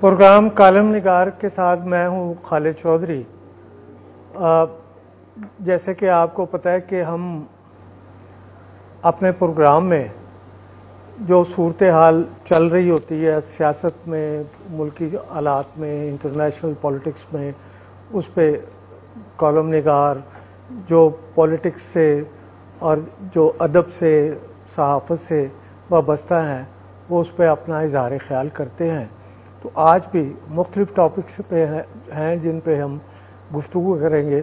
Programme column निगार के साथ मैं हूं खालिद चौधरी। जैसे कि आपको पता है कि हम अपने प्रोग्राम में जो सूरत हाल चल रही होती है सियासत में, मुल्की हालात में, इंटरनेशनल पॉलिटिक्स में, उस पर कॉलम निगार जो पॉलिटिक्स से और जो अदब से, सहाफ़त से वाबस्ता हैं, वो उस पर अपना इज़हार ख्याल करते हैं। तो आज भी मुख्तलिफ़ टॉपिक्स पे हैं जिन पे हम गुफ्तगू करेंगे।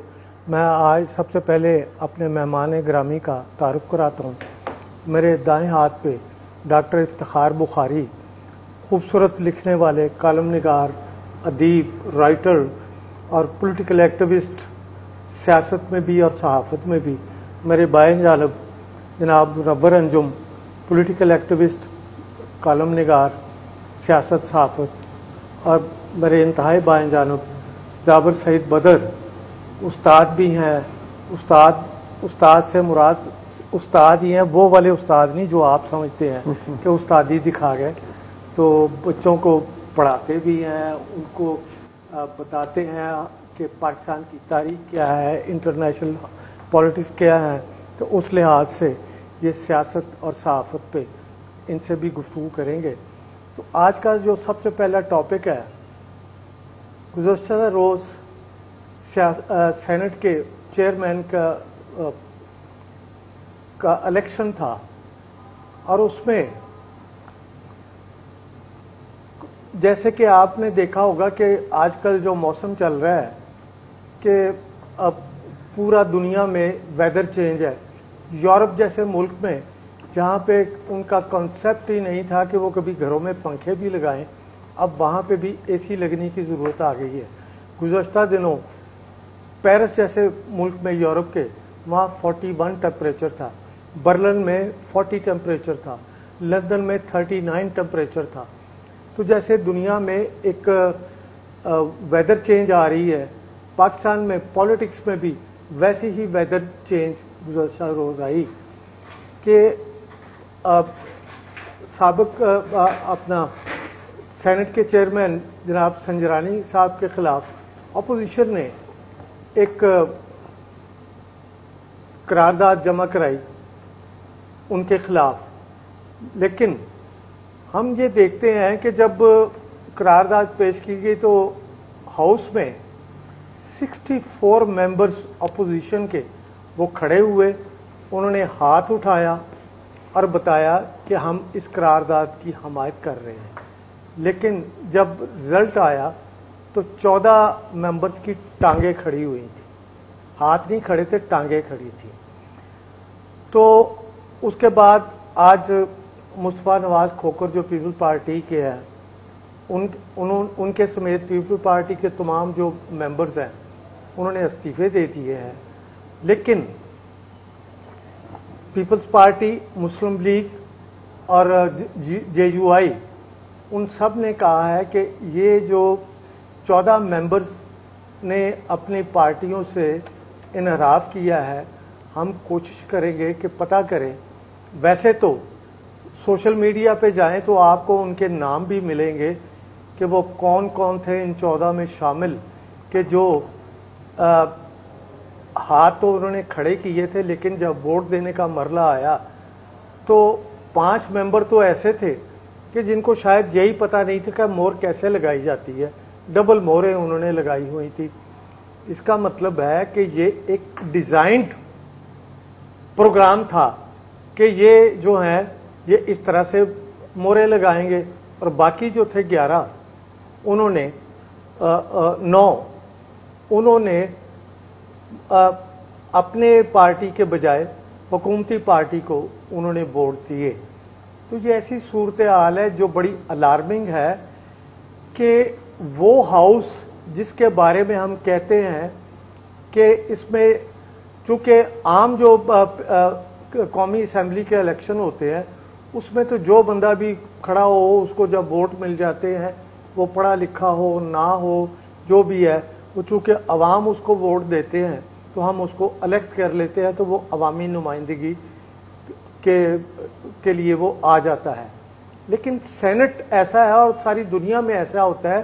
मैं आज सबसे पहले अपने मेहमान ग्रामी का तारुफ कराता हूँ। मेरे दाएं हाथ पे डॉक्टर इफ्तिखार बुखारी, खूबसूरत लिखने वाले, कॉलम निगार, अदीब, राइटर और पॉलिटिकल एक्टिविस्ट, सियासत में भी और सहाफ़त में भी। मेरे बाएं जानब जनाब Munawwar Anjum, political activist, column निगार, सियासत, सहाफ़त। और मेरे इंतहाई बाएं जानब जाबिर सईद बदर, उस्ताद भी हैं। उस्ताद से मुराद उस्ताद ही हैं, वो वाले उस्ताद नहीं जो आप समझते हैं कि उस्तादी दिखा गए। तो बच्चों को पढ़ाते भी हैं, उनको बताते हैं कि पाकिस्तान की तारीख क्या है, इंटरनेशनल पॉलिटिक्स क्या है। तो उस लिहाज से ये सियासत और सहाफ़त पे इनसे भी गुफ्तगू करेंगे। तो आज का जो सबसे पहला टॉपिक है, गुज़श्ता रोज़ सेनेट के चेयरमैन का इलेक्शन था और उसमें जैसे कि आपने देखा होगा कि आजकल जो मौसम चल रहा है कि अब पूरा दुनिया में वेदर चेंज है। यूरोप जैसे मुल्क में जहाँ पे उनका कॉन्सेप्ट ही नहीं था कि वो कभी घरों में पंखे भी लगाएं, अब वहाँ पे भी एसी लगने की ज़रूरत आ गई है। गुज़श्ता दिनों पेरिस जैसे मुल्क में यूरोप के, वहाँ 41 टेम्परेचर था, बर्लिन में 40 टेम्परेचर था, लंदन में 39 टेम्परेचर था। तो जैसे दुनिया में एक वेदर चेंज आ रही है, पाकिस्तान में पॉलिटिक्स में भी वैसी ही वेदर चेंज गुज़श्ता रोज़ आई कि साबिक अपना सेनेट के चेयरमैन जनाब संजरानी साहब के खिलाफ अपोजिशन ने एक करारदाद जमा कराई उनके खिलाफ। लेकिन हम ये देखते हैं कि जब करारदाद पेश की गई तो हाउस में 64 मेंबर्स अपोजिशन के वो खड़े हुए, उन्होंने हाथ उठाया और बताया कि हम इस करारदाद की हमायत कर रहे हैं। लेकिन जब रिजल्ट आया तो 14 मेंबर्स की टांगें खड़ी हुई थी, हाथ नहीं खड़े थे, टांगें खड़ी थी। तो उसके बाद आज मुस्तफा नवाज खोखर जो पीपल पार्टी के हैं, उनके समेत पीपल पार्टी के तमाम जो मेंबर्स हैं उन्होंने इस्तीफे दे दिए हैं। लेकिन पीपल्स पार्टी, मुस्लिम लीग और JUI, उन सब ने कहा है कि ये जो 14 मेंबर्स ने अपनी पार्टियों से इनहराफ किया है, हम कोशिश करेंगे कि पता करें। वैसे तो सोशल मीडिया पे जाएं तो आपको उनके नाम भी मिलेंगे कि वो कौन कौन थे इन 14 में शामिल, कि जो हाथ तो उन्होंने खड़े किए थे, लेकिन जब वोट देने का मरला आया तो 5 मेंबर तो ऐसे थे कि जिनको शायद यही पता नहीं था कि मोहर कैसे लगाई जाती है। डबल मोहरें उन्होंने लगाई हुई थी। इसका मतलब है कि ये एक डिजाइन्ड प्रोग्राम था कि ये जो है ये इस तरह से मोहरें लगाएंगे। और बाकी जो थे 11, उन्होंने 9 उन्होंने अपने पार्टी के बजाय हुकूमती पार्टी को उन्होंने वोट दिए। तो ये ऐसी सूरत हाल है जो बड़ी अलार्मिंग है कि वो हाउस जिसके बारे में हम कहते हैं कि इसमें चूंकि आम जो कौमी असम्बली के इलेक्शन होते हैं उसमें तो जो बंदा भी खड़ा हो उसको जब वोट मिल जाते हैं, वो पढ़ा लिखा हो ना हो जो भी है, वो चूंकि अवाम उसको वोट देते हैं तो हम उसको इलेक्ट कर लेते हैं, तो वो अवामी नुमाइंदगी के लिए वो आ जाता है। لیکن سینٹ ایسا ہے اور ساری دنیا میں ایسا ہوتا ہے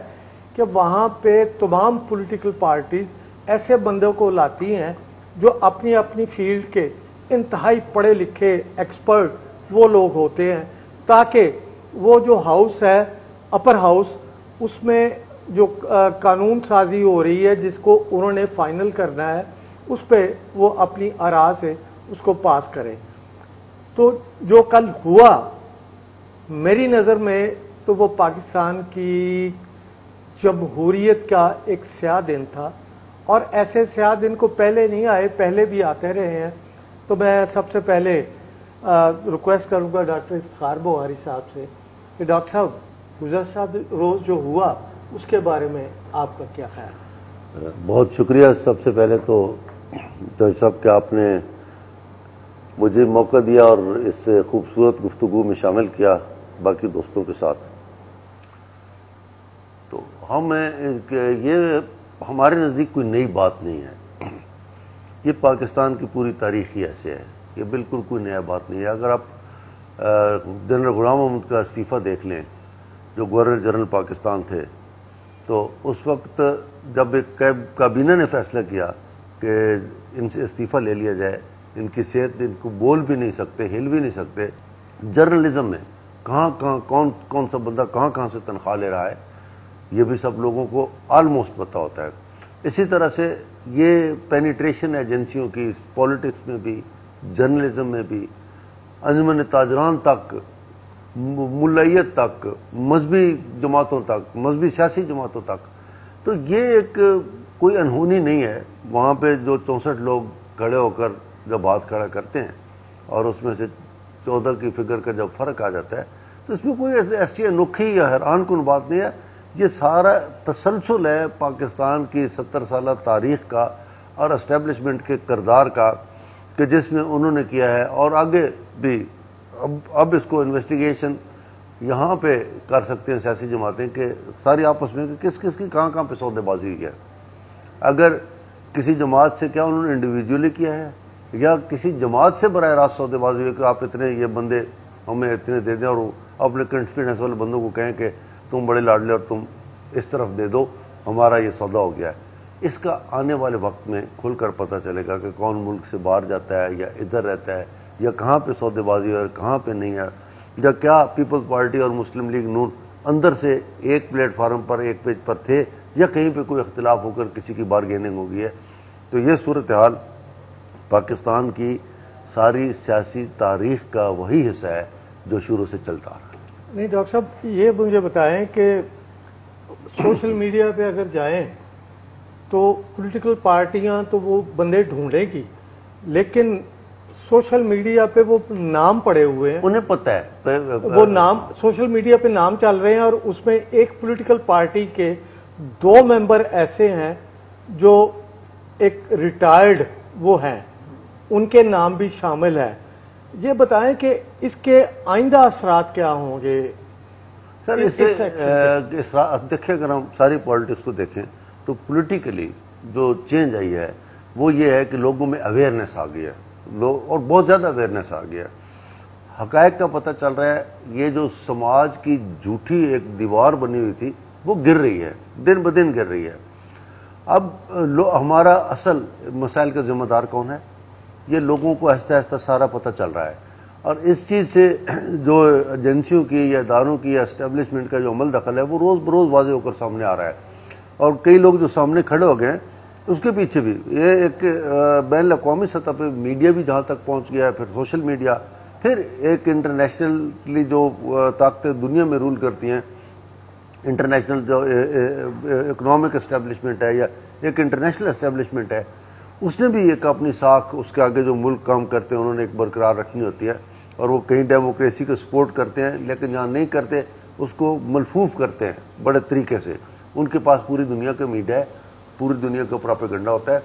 کہ وہاں پہ تمام پولیٹیکل پارٹیز ایسے بندوں کو لاتی ہیں جو اپنی اپنی فیلڈ کے انتہائی پڑھے لکھے ایکسپرٹ وہ لوگ ہوتے ہیں، تاکہ وہ جو ہاؤس ہے اپر ہاؤس، اس میں جو قانون سازی ہو رہی ہے جس کو انہوں نے فائنل کرنا ہے، اس پہ وہ اپنی آراء سے اس کو پاس کرے۔ تو جو کل ہوا میری نظر میں تو وہ پاکستان کی جمہوریت کا ایک سیاہ دن تھا، اور ایسے سیاہ دن کو پہلے نہیں آئے، پہلے بھی آتے رہے ہیں۔ تو میں سب سے پہلے ریکویسٹ کروں گا ڈاکٹر افتخار بواری صاحب سے کہ ڈاکٹر صاحب گزشتہ روز جو ہوا اس کے بارے میں آپ کا کیا خیال ہے؟ بہت شکریہ سب سے پہلے تو جج صاحب کہ آپ نے مجھے موقع دیا اور اس خوبصورت گفتگو میں شامل کیا باقی دوستوں کے ساتھ۔ تو یہ ہمارے نزدیک کوئی نئی بات نہیں ہے، یہ پاکستان کی پوری تاریخ ہی ایسے ہے، یہ بالکل کوئی نیا بات نہیں ہے۔ اگر آپ جنرل غلام محمد کا استعفیٰ دیکھ لیں جو گورنر جنرل پاکستان تھے، تو اس وقت جب ایک کابینہ نے فیصلہ کیا کہ ان سے استعفیٰ لے لیا جائے، ان کی صحت، ان کو بول بھی نہیں سکتے، ہل بھی نہیں سکتے، جرنلزم میں کہاں کون سا بندہ کہاں سے تنخواہ لے رہا ہے یہ بھی سب لوگوں کو آلموسٹ پتہ ہوتا ہے۔ اسی طرح سے یہ پینیٹریشن ایجنسیوں کی پولیٹکس میں بھی، جرنلزم میں بھی، انجمن تاجران تک، ملائیت تک، مذہبی جماعتوں تک، مذہبی سیاسی جماعتوں تک، تو یہ ایک کوئی انہونی نہیں ہے۔ وہاں پہ جو 64 لوگ کھڑے ہو کر جب ہاتھ کھڑا کرتے ہیں اور اس میں سے 14 کی فگر کا جب فرق آ جاتا ہے تو اس میں کوئی ایسی انوکھی یا حیران کن بات نہیں ہے۔ یہ سارا تسلسل ہے پاکستان کی 70 سالہ تاریخ کا اور اسٹیبلشمنٹ کے کردار کا، کہ جس میں انہوں نے کیا ہے، اور آگے بھی اب اس کو انویسٹیگیشن یہاں پہ کر سکتے ہیں سیاسی جماعتیں کہ ساری آپس میں کہ کس کی کہاں پہ سودے بازی ہوئی ہے۔ اگر کسی جماعت سے کیا انہوں نے انڈیویجولی کیا ہے، یا کسی جماعت سے براہ راست سودے بازی ہوئی کہ آپ اتنے یہ بندے ہمیں اتنے دے دیں، اور اپنے کانفیڈنس والے بندوں کو کہیں کہ تم بڑے لاڈلے اور تم اس طرف دے دو، ہمارا یہ سودا ہو گیا ہے۔ اس کا آنے والے وقت میں کھل کر پتہ چلے گا کہ کون ملک سے باہر جاتا ہے یا ادھر رہتا ہے، یا کہاں پہ سودے بازی ہے اور کہاں پہ نہیں ہے، یا کیا پیپلز پارٹی اور مسلم لیگ نون اندر سے ایک پلیٹ فارم پر ایک پیج پر تھے، یا کہیں پہ کوئی اختلاف ہو کر کسی کی بارگیننگ ہو گئی ہے۔ تو یہ صورتحال پاکستان کی ساری سیاسی تاریخ کا وہی حصہ ہے جو شروع سے چلتا رہا ہے۔ نہیں ڈاکٹر صاحب، یہ مجھے بتائیں کہ سوشل میڈیا پہ اگر جائیں تو پولیٹیکل پارٹیاں تو وہ بندے ڈھونڈیں گی، لیکن سوشل میڈیا پہ وہ نام پڑے ہوئے ہیں، انہیں پتہ ہے وہ نام سوشل میڈیا پہ نام چل رہے ہیں، اور اس میں ایک پولیٹیکل پارٹی کے 2 ممبر ایسے ہیں جو ایک ریٹائرڈ وہ ہیں، ان کے نام بھی شامل ہے۔ یہ بتائیں کہ اس کے آئندہ اثرات کیا ہوں گے؟ سر دیکھیں، اگر ہم ساری پالیٹکس کو دیکھیں تو پولیٹیکلی جو چینج آئی ہے وہ یہ ہے کہ لوگوں میں اویئرنیس آ گئی ہے، اور بہت زیادہ اویئرنیس آ گئی ہے، حقائق کا پتہ چل رہا ہے۔ یہ جو سماج کی جھوٹی ایک دیوار بنی ہوئی تھی وہ گر رہی ہے، دن بدن گر رہی ہے۔ اب ہمارا اصل مسائل کا ذمہ دار کون ہے؟ یہ لوگوں کو آہستہ آہستہ سارا پتہ چل رہا ہے، اور اس چیز سے جو ایجنسیوں کی یا اداروں کی یا اسٹیبلشمنٹ کا جو عمل دخل ہے وہ روز بروز واضح ہو کر سامنے آ رہا ہے، اور کئی لوگ جو سامنے کھڑے ہو گئے ہیں اس کے پیچھے بھی یہ ایک بین الاقوامی سطح پہ میڈیا بھی جہاں تک پہنچ گیا ہے، پھر سوشل میڈیا، پھر ایک انٹرنیشنلی جو طاقتیں دنیا میں رول کرتی ہیں، انٹرنیشنل جو اکنامک اسٹیبلشمنٹ ہے یا ایک انٹرنیشنل اسٹیبلشمنٹ ہے، اس نے بھی ایک اپنی ساکھ اس کے آگے جو ملک کام کرتے ہیں انہوں نے ایک برقرار رکھنی ہوتی ہے، اور وہ کہیں ڈیموکریسی کو سپورٹ کرتے ہیں، لیکن جہاں نہیں کرتے اس کو ملفوف کرتے ہیں بڑے طریقے سے۔ ان کے پاس پوری دنیا کا میڈیا ہے، پوری دنیا کا پراپیگنڈا ہوتا ہے۔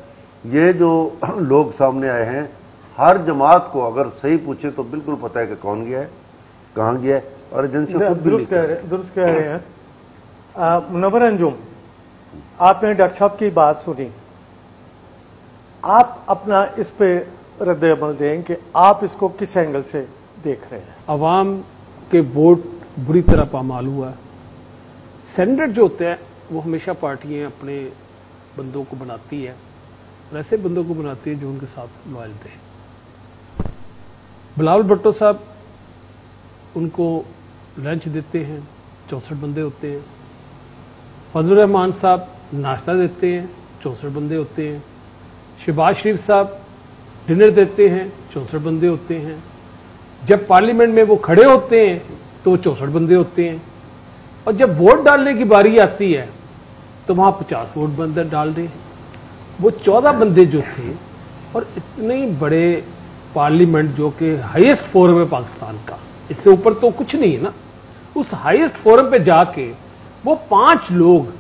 یہ جو لوگ سامنے آئے ہیں، ہر جماعت کو اگر صحیح پوچھے تو بالکل پتہ ہے کہ کون گیا ہے، کہاں گیا ہے، اور ایجنسی خود بھی درست کہہ رہے ہیں۔ منور انجم، آپ نے ڈاکٹر صاحب کی بات سنی، آپ اپنا اس پہ رد عمل دیں کہ آپ اس کو کس اینگل سے دیکھ رہے ہیں؟ عوام کے ووٹ बुरी तरह पामाल हुआ। सेनेटर जो होते हैं वो हमेशा पार्टियां अपने बंदों को बनाती है और ऐसे बंदों को बनाती है जो उनके साथ लॉयल थे। बिलावल भुट्टो साहब उनको लंच देते हैं, 64 बंदे होते हैं। फजल रहमान साहब नाश्ता देते हैं, 64 बंदे होते हैं। शहबाज शरीफ साहब डिनर देते हैं, 64 बंदे होते हैं। जब पार्लियामेंट में वो खड़े होते हैं तो 64 बंदे होते हैं और जब वोट डालने की बारी आती है तो वहां 50 वोट बंदे डाल रहे हैं। वो 14 बंदे जो थे और इतने बड़े पार्लियामेंट जो कि हाईएस्ट फोरम है पाकिस्तान का, इससे ऊपर तो कुछ नहीं है ना, उस हाईएस्ट फोरम पे जाके वो 5 लोग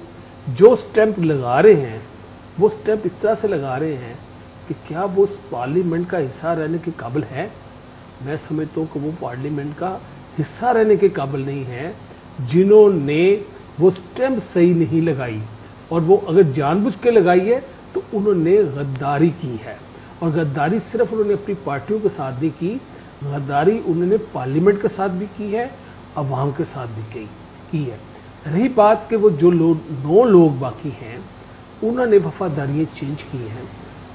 जो स्टैंप लगा रहे हैं वो स्टैंप इस तरह से लगा रहे हैं कि क्या वो उस पार्लियामेंट का हिस्सा रहने के काबिल है? मैं समझता हूं कि वो पार्लियामेंट का हिस्सा रहने के काबिल नहीं है जिन्होंने वो स्टैंप सही नहीं लगाई, और वो अगर जानबूझ के लगाई है तो उन्होंने गद्दारी की है। और गद्दारी सिर्फ उन्होंने अपनी पार्टियों के साथ नहीं की, गद्दारी उन्होंने पार्लियामेंट के साथ भी की है, अवाम के साथ भी की है। रही बात कि वो जो 9 लोग बाकी हैं उन्होंने वफादारियां चेंज की हैं,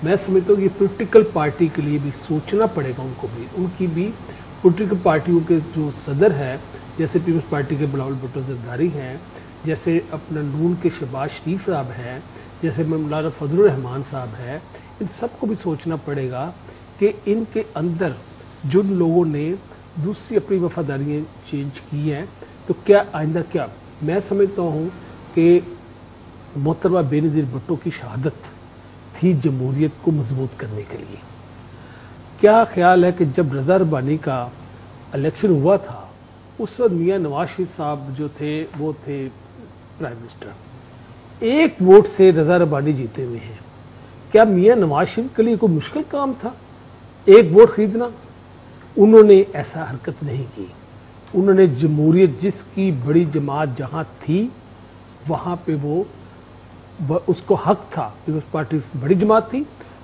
मैं समझता हूँ कि पॉलिटिकल पार्टी के लिए भी सोचना पड़ेगा उनको भी, उनकी भी पॉलिटिकल पार्टियों के जो सदर है, जैसे पीपल्स पार्टी के बिलावल भुट्टो जरदारी हैं, जैसे अपना नून के शहबाज शरीफ साहब हैं, जैसे मौलाना फजल रहमान साहब है, इन सबको भी सोचना पड़ेगा कि इनके अंदर जिन लोगों ने दूसरी अपनी वफादारियां चेंज की हैं तो क्या आइंदा क्या। मैं समझता हूँ कि मोहतरमा बेनज़ीर भुट्टो की शहादत थी जमहूरियत को मजबूत करने के लिए। क्या ख्याल है कि जब रजा रब्बानी का इलेक्शन हुआ था उस वक्त मियां नवाज शरीफ साहब जो थे वो थे प्राइम मिनिस्टर, 1 वोट से रजा रब्बानी जीते हुए हैं। क्या मियां नवाज शरीफ के लिए कोई मुश्किल काम था 1 वोट खरीदना? उन्होंने ऐसा हरकत नहीं की। उन्होंने जमहूरियत जिसकी बड़ी जमात जहां थी वहां पे वो उसको हक था, पीपल्स पार्टी बड़ी जमात थी,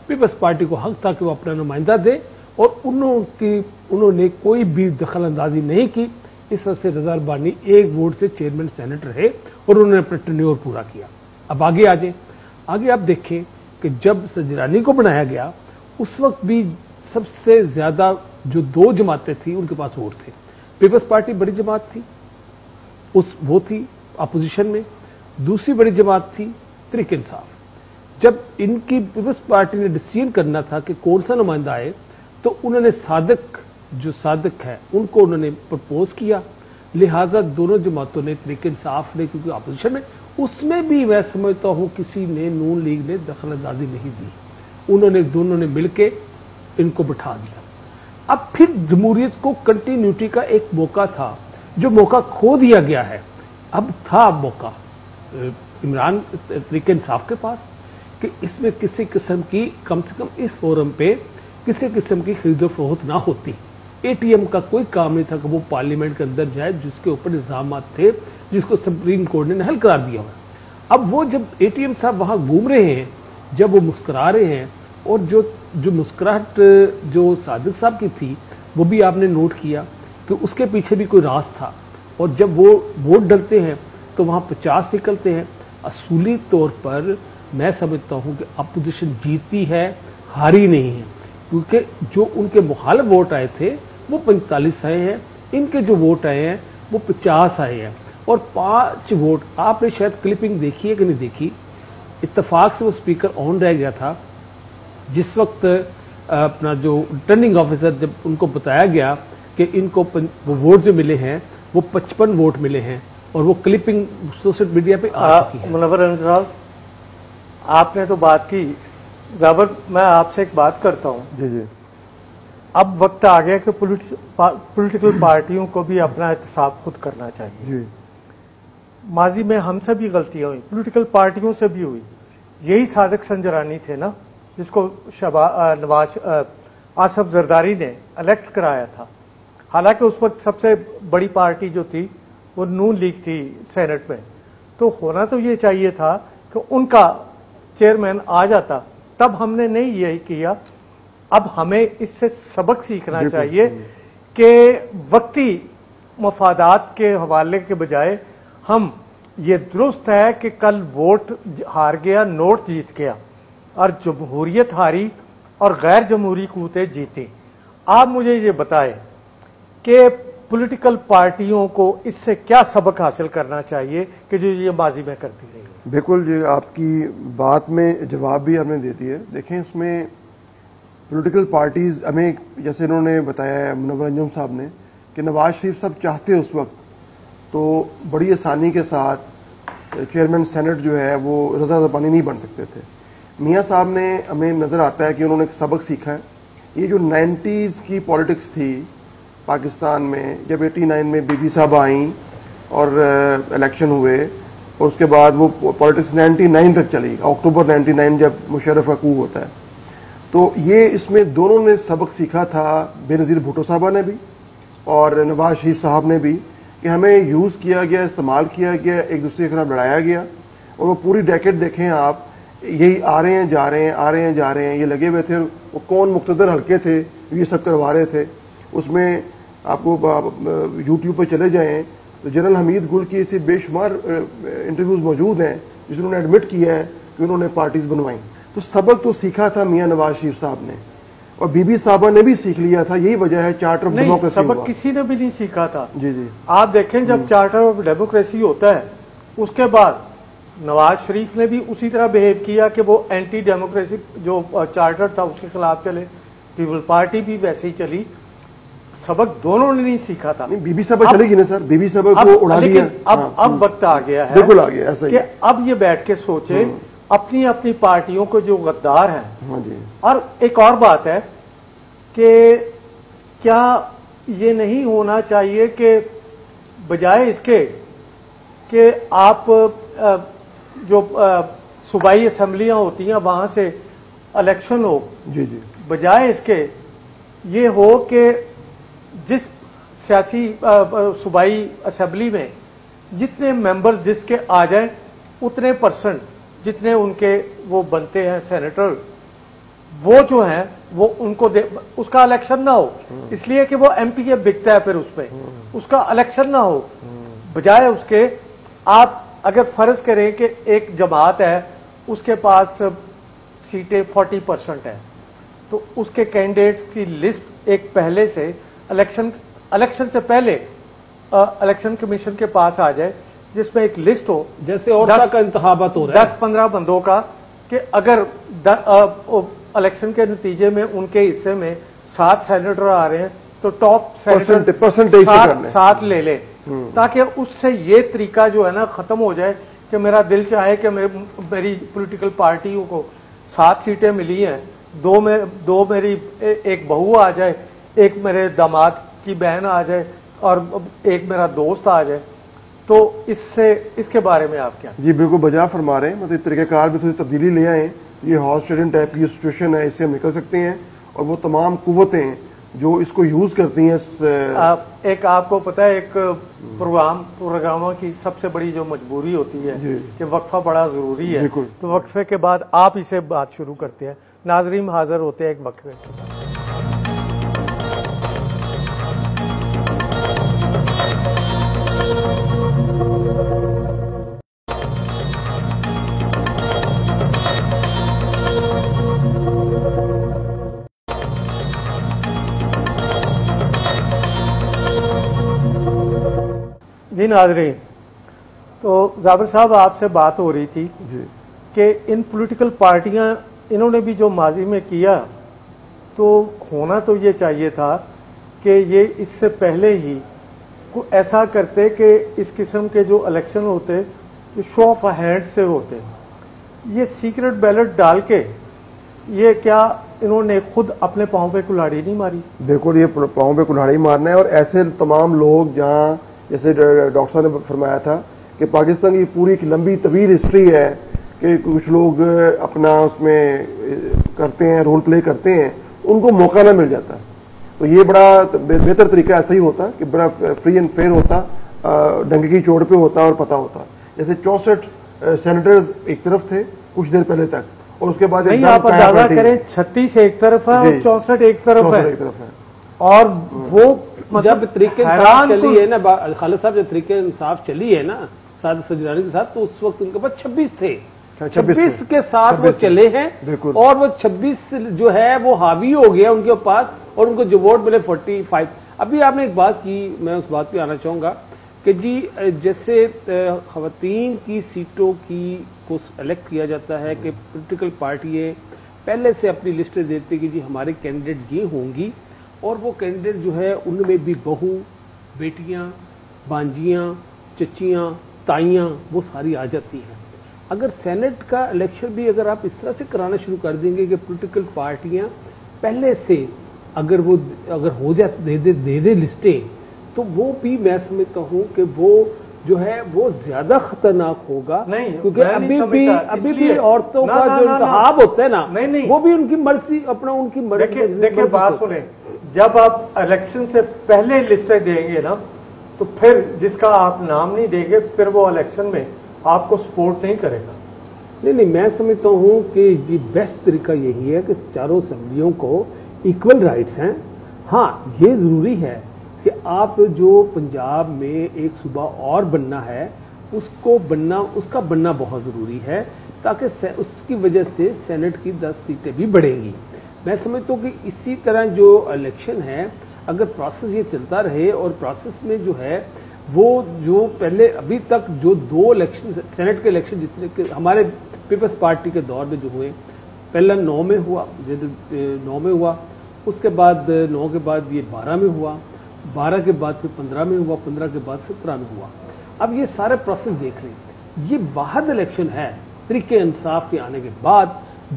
पीपल्स पार्टी को हक था कि वो अपना नुमाइंदा दे, और उन्होंने कोई भी दखल अंदाजी नहीं की। इस वजह से रजा रब्बानी 1 वोट से चेयरमैन सेनेट रहे और उन्होंने अपना टेन्योर पूरा किया। अब आगे आ जाए, आगे आप देखें कि जब सजरानी को बनाया गया उस वक्त भी सबसे ज्यादा जो 2 जमातें थी उनके पास वोट थे। पीपल्स पार्टी बड़ी जमात थी, वो थी अपोजिशन में, दूसरी बड़ी जमात थी तहरीक इंसाफ। जब इनकी पीपल्स पार्टी ने डिसीजन करना था कि कौन सा नुमाइंदा आए तो उन्होंने सादिक है उनको उन्होंने प्रपोज किया, लिहाजा दोनों जमातों ने, तहरीक इंसाफ ने क्योंकि अपोजिशन में, उसमें भी मैं समझता हूं किसी ने, नून लीग ने दखल अंदाजी नहीं दी, उन्होंने दोनों ने मिलकर इनको बिठा दिया। अब फिर जमहूरियत को कंटिन्यूटी का एक मौका था जो मौका खो दिया गया है। अब था मौका इमरान तहरीक इंसाफ के पास कि इसमें किसी किस्म की, कम से कम इस फोरम पे किसी किस्म की खरीदो फरोख्त ना होती। एटीएम का कोई काम नहीं था कि वो पार्लियामेंट के अंदर जाए जिसके ऊपर इल्जाम थे, जिसको सुप्रीम कोर्ट ने नहल करार दिया हुआ। अब वो जब एटीएम साहब वहां घूम रहे हैं, जब वो मुस्कुरा रहे हैं, और जो मुस्कुराहट जो सादिक साहब की थी वो भी आपने नोट किया कि उसके पीछे भी कोई राज था, और जब वो वोट डलते हैं तो वहां 50 निकलते हैं। असूली तौर पर मैं समझता हूं कि अपोजिशन जीती है, हारी नहीं है, क्योंकि जो उनके मुखालिफ वोट आए थे वो 45 आए हैं, इनके जो वोट आए हैं वो 50 आए हैं, और 5 वोट, आपने शायद क्लिपिंग देखी है कि नहीं देखी, इत्तेफाक से वो स्पीकर ऑन रह गया था जिस वक्त अपना जो रिटर्निंग ऑफिसर, जब उनको बताया गया कि इनको वो वोट जो मिले हैं वो 55 वोट मिले हैं, और वो क्लिपिंग सोशल मीडिया पे आ चुकी है। मुनव्वर अहमद साहब, आपने तो बात की, जाबर मैं आपसे एक बात करता हूं। जी जी। अब वक्त आ गया कि पॉलिटिकल पार्टियों को भी अपना एहतसाब खुद करना चाहिए। जी। माजी में हमसे भी गलतियां हुई, पॉलिटिकल पार्टियों से भी हुई। यही सादिक संजरानी थे ना जिसको नवाज आसफ जरदारी ने इलेक्ट कराया था। हालांकि उस वक्त सबसे बड़ी पार्टी जो थी वो नून लीग थी सेनेट में, तो होना तो ये चाहिए था कि उनका चेयरमैन आ जाता, तब हमने नहीं यही किया। अब हमें इससे सबक सीखना चाहिए कि वक्ती مفادات کے حوالے کے بجائے ہم یہ درست ہے کہ کل ووٹ ہار گیا، نوٹ جیت گیا اور جمہوریت ہاری اور غیر جمہوری قوتیں جیتی. آپ مجھے یہ بتائیں کہ پولیٹیکل پارٹیوں کو اس سے کیا سبق حاصل کرنا چاہیے کہ جو یہ ماضی میں کرتی رہی ہے؟ بالکل جی، آپ کی بات میں جواب بھی ہم نے دے دیا ہے. دیکھیں اس میں پولیٹیکل پارٹیز ہمیں، جیسے انہوں نے بتایا ہے منور انجم صاحب نے، کہ نواز شریف صاحب چاہتے اس وقت تو بڑی آسانی کے ساتھ چیئرمین سینٹ جو ہے وہ رضا زبانی نہیں بن سکتے تھے. میاں صاحب نے، ہمیں نظر آتا ہے کہ انہوں نے ایک سبق سیکھا ہے. یہ جو 90s کی پالیٹکس تھی پاکستان میں، جب 89 میں بی بی صاحب آئیں اور الیکشن ہوئے، اور اس کے بعد وہ پالیٹکس 99 تک چلی، اکتوبر 99 جب مشرف کا coup ہوتا ہے. تو یہ اس میں دونوں نے سبق سیکھا تھا، بے نظیر بھٹو صاحبہ نے بھی اور نواز شریف صاحب نے بھی، کہ ہمیں یوز کیا گیا، استعمال کیا گیا، ایک دوسرے کے خلاف لڑایا گیا. اور وہ پوری ڈیکیڈ دیکھیں آپ، یہی آ رہے ہیں جا رہے ہیں، آ رہے ہیں جا رہے ہیں، یہ لگے ہوئے تھے. وہ کون مقتدر حلقے تھے یہ سب کروا رہے تھے. اس میں آپ کو یوٹیوب پہ چلے جائیں تو جنرل حمید گل کی ایسی بے شمار انٹرویوز موجود ہیں جس انہوں نے ایڈمٹ کیا ہے کہ انہوں نے پارٹیز بنوائیں. تو سبق تو سیکھا تھا میاں نواز شریف صاحب نے، اور بی بی صاحبہ نے بھی سیکھ لیا تھا. یہی وجہ ہے چارٹر آف ڈیموکریسی. سبق کسی نے بھی نہیں سیکھا تھا. جی جی، آپ دیکھیں جب چارٹر آف ڈیموکریسی ہوتا ہے اس کے بعد نواز شریف نے بھی اسی طرح بہیو کیا کہ وہ اینٹی ڈیموکریسی جو چارٹر تھا اس کے خلاف چلے. پیپل پارٹی بھی ویسے ہی چلی. سبق دونوں نے نہیں سیکھا تھا. بی بی صاحبہ چلے گی نا سر، بی بی صاحبہ کو اڑا دیا. اب وقت آ گیا ہے، بالکل آ گیا ایسا ہی کہ اب یہ بیٹھ کے سوچے اپنی اپنی پارٹیوں کو جو غدار ہیں. ہاں جی. اور ایک اور بات ہے کہ کیا یہ نہیں ہونا چاہیے کہ بجائے اس کے کہ آپ جو صوبائی اسمبلیاں ہوتی ہیں وہاں سے الیکشن ہو، جی جی، بجائے اس کے یہ ہو کہ جس سیاسی صوبائی اسمبلی میں جتنے ممبرز جس کے آ جائیں اتنے پرسنٹ جتنے ان کے وہ بنتے ہیں سینیٹر، وہ جو ہیں وہ ان کو اس کا الیکشن نہ ہو، اس لیے کہ وہ ایم پی کے بکتا ہے پھر اس پہ اس کا الیکشن نہ ہو. بجائے اس کے آپ اگر فرض کریں کہ ایک جماعت ہے اس کے پاس سیٹیں 40% ہیں تو اس کے کینڈیڈیٹس کی لسٹ ایک پہلے سے الیکشن سے پہلے الیکشن کمیشن کے پاس آ جائے، جس میں ایک لسٹ ہو جیسے اور کا انتخابات ہو رہا ہے 10-15 بندوں کا، کہ اگر الیکشن کے نتیجے میں ان کے حصے میں 7 سینیٹر آ رہے ہیں تو ٹاپ سینیٹر 7 لے لے، تاکہ اس سے یہ طریقہ جو ہے نا ختم ہو جائے کہ میرا دل چاہے کہ میری پولیٹیکل پارٹیوں کو 7 سیٹیں ملی ہیں، دو میری ایک بہو آ جائے، ایک میرے داماد کی بہن آ جائے اور ایک میرا دوست آ جائے. تو اس کے بارے میں آپ کیا؟ جی بالکل بجا فرما رہے ہیں. مطلب طریقہ کار میں تھوڑی تبدیلی لے آئیں. یہ ہارس ٹریڈنگ ٹائپ کی سچویشن ہے، اس سے ہم نکل سکتے ہیں. اور وہ تمام قوتیں جو اس کو یوز کرتی ہیں ایک آپ کو پتہ ہے ایک پروگراموں کی سب سے بڑی جو مجبوری ہوتی ہے کہ وقفہ بڑا ضروری ہے. تو وقفے کے بعد آپ اسے بات شروع کرتے ہیں. ناظرین حاضر ہوتے ہیں ایک وقفے کے بعد. جی ناظرین، تو زابر صاحب آپ سے بات ہو رہی تھی کہ ان پولیٹیکل پارٹیاں انہوں نے بھی جو ماضی میں کیا تو ہونا تو یہ چاہیے تھا کہ یہ اس سے پہلے ہی ایسا کرتے کہ اس قسم کے جو الیکشن ہوتے یہ شو آف ہینڈ سے ہوتے. یہ سیکرٹ بیلٹ ڈال کے یہ کیا انہوں نے خود اپنے پاؤں پہ کلاڑی نہیں ماری؟ بالکل یہ پاؤں پہ کلاڑی مارنا ہے. اور ایسے تمام لوگ جہاں جیسے ڈاکٹر صاحب نے فرمایا تھا کہ پاکستان کی پوری ایک لمبی طویل ہسٹری ہے کہ کچھ لوگ اپنا اس میں کرتے ہیں، رول پلے کرتے ہیں، ان کو موقع نہ مل جاتا. تو یہ بڑا بہتر طریقہ ایسا ہی ہوتا کہ بڑا فری اینڈ فیئر ہوتا، ڈنگے کی چوٹ پہ ہوتا اور پتہ ہوتا. جیسے 64 سینیٹرز ایک طرف تھے کچھ دیر پہلے تک، اور اس کے بعد نہیں آپ اندازہ کریں 36 ایک طرف ہے اور 64 ایک طرف ہے. اور وہ جب تحریک انصاف چلی ہے نا خالد صاحب، جب تحریک انصاف چلی ہے نا سعادت سجرانی کے ساتھ، تو اس وقت ان کے پاس 26 تھے، 26 کے ساتھ وہ چلے ہیں، اور وہ 26 جو ہے وہ حاوی ہو گیا ان کے پاس، اور ان کو جو ووٹ ملے 45۔ ابھی آپ نے ایک بات کی، میں اس بات پہ آنا چاہوں گا کہ جی جیسے خواتین کی سیٹوں کی کو الیکٹ کیا جاتا ہے کہ پولیٹیکل پارٹیاں پہلے سے اپنی لسٹیں دیتی کہ جی ہمارے کینڈیڈیٹ یہ ہوں گی، اور وہ کینڈیڈیٹ جو ہے ان میں بھی بہو، بیٹیاں، بانجیاں، چچیاں، تائیاں وہ ساری آ جاتی ہیں۔ اگر سینٹ کا الیکشن بھی اگر آپ اس طرح سے کرانا شروع کر دیں گے کہ پولیٹیکل پارٹیاں پہلے سے اگر ہو جاتے دے دے لسٹیں، تو وہ بھی میں سمجھتا ہوں کہ وہ جو ہے وہ زیادہ خطرناک ہوگا، کیونکہ ابھی بھی عورتوں کا جو انتخاب ہوتا ہے نا وہ بھی ان کی مرضی ان کی مرضی۔ دیکھیں بات سنیں، جب آپ الیکشن سے پہلے لسٹیں دیں گے نا تو پھر جس کا آپ نام نہیں دیں گے پھر وہ الیکشن میں آپ کو سپورٹ نہیں کرے گا۔ نہیں، میں سمجھتا ہوں کہ یہ بیسٹ طریقہ یہی ہے کہ چاروں اسمبلیوں کو ایکول رائٹس ہیں۔ ہاں یہ ضروری ہے کہ آپ جو پنجاب میں ایک صوبہ اور بننا ہے اس کا بننا بہت ضروری ہے، تاکہ اس کی وجہ سے سینٹ کی 10 سیٹیں بھی بڑھیں گی۔ میں سمجھتا ہوں کہ اسی طرح جو الیکشن ہے اگر پروسیس یہ چلتا رہے، اور پروسیس میں جو ہے وہ جو پہلے ابھی تک جو 2 الیکشن سینٹ کے الیکشن جتنے کہ ہمارے پیپلز پارٹی کے دور میں جو ہوئے، پہلا 9 میں ہوا، اس کے بعد 9 کے بعد یہ 12 میں ہوا، 12 کے بعد پھر 15 میں ہوا، 15 کے بعد 17 میں ہوا۔ اب یہ سارے پروسیس دیکھ لیں، یہ واحد الیکشن ہے طریقے انصاف کے آنے کے بعد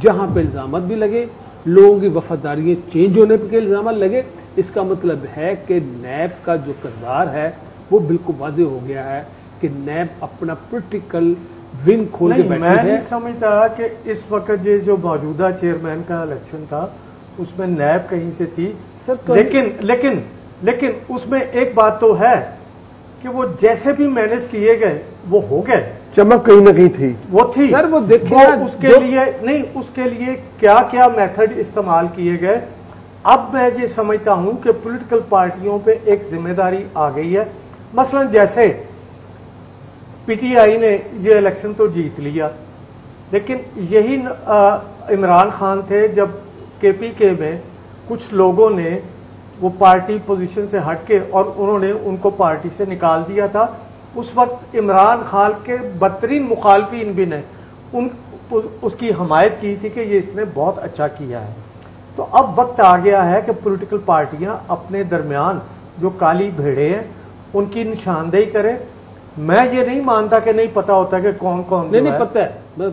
جہاں پہ الزامات بھی لگے، لوگوں کی وفاداریاں چینج ہونے کے الزامات لگے۔ اس کا مطلب ہے کہ نیب کا جو کردار ہے وہ بالکل واضح ہو گیا ہے کہ نیب اپنا پولیٹیکل ون کھول کے بیٹھی ہے۔ میں نہیں سمجھتا کہ اس وقت یہ جو موجودہ چیئرمین کا الیکشن تھا اس میں نیب کہیں سے تھی، لیکن اس میں ایک بات تو ہے کہ وہ جیسے بھی مینج کیے گئے وہ ہو گئے، چمک کہیں نہ کہیں تھی، وہ تھی سر، وہ دیکھیں اس کے لیے نہیں، اس کے لیے کیا کیا میتھڈ استعمال کیے گئے۔ اب میں یہ سمجھتا ہوں کہ پولیٹیکل پارٹیوں پہ ایک ذمہ داری آ گئی ہے۔ مثلا جیسے پی ٹی آئی نے یہ الیکشن تو جیت لیا، لیکن یہی عمران خان تھے جب کے پی کے میں کچھ لوگوں نے وہ پارٹی پوزیشن سے ہٹ کے اور انہوں نے ان کو پارٹی سے نکال دیا تھا۔ اس وقت عمران خان کے بدترین مخالفین بھی نے اس کی حمایت کی تھی کہ یہ اس نے بہت اچھا کیا ہے۔ تو اب وقت آ گیا ہے کہ پولیٹیکل پارٹیاں اپنے درمیان جو کالی بھیڑے ہیں ان کی نشاندہی کریں۔ میں یہ نہیں مانتا کہ نہیں پتا ہوتا کہ کون نہیں پتہ ہے،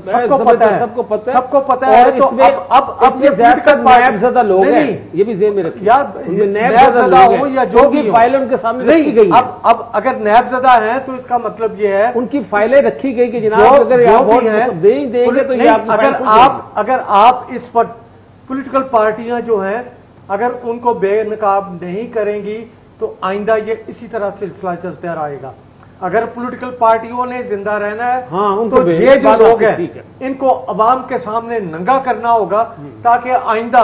سب کو پتا ہے تو اب یہ نیب زدہ لوگ ہیں، یہ بھی ذہن میں رکھیے، نیب زدہ ہو یا جو بھی فائلیں ان کے سامنے رکھی گئی، اب اگر نیب زدہ ہیں تو اس کا مطلب یہ ہے ان کی فائلیں رکھی گئی کہ جناب اگر آپ دیں گے تو اگر آپ اس وقت پولیٹیکل پارٹیاں جو ہیں اگر ان کو بے نقاب نہیں کریں گی تو آئندہ یہ اسی طرح سلسلہ چلتا رہے گا۔ اگر پولیٹیکل پارٹیوں نے زندہ رہنا ہے تو یہ جو لوگ ہیں ان کو عوام کے سامنے ننگا کرنا ہوگا تاکہ آئندہ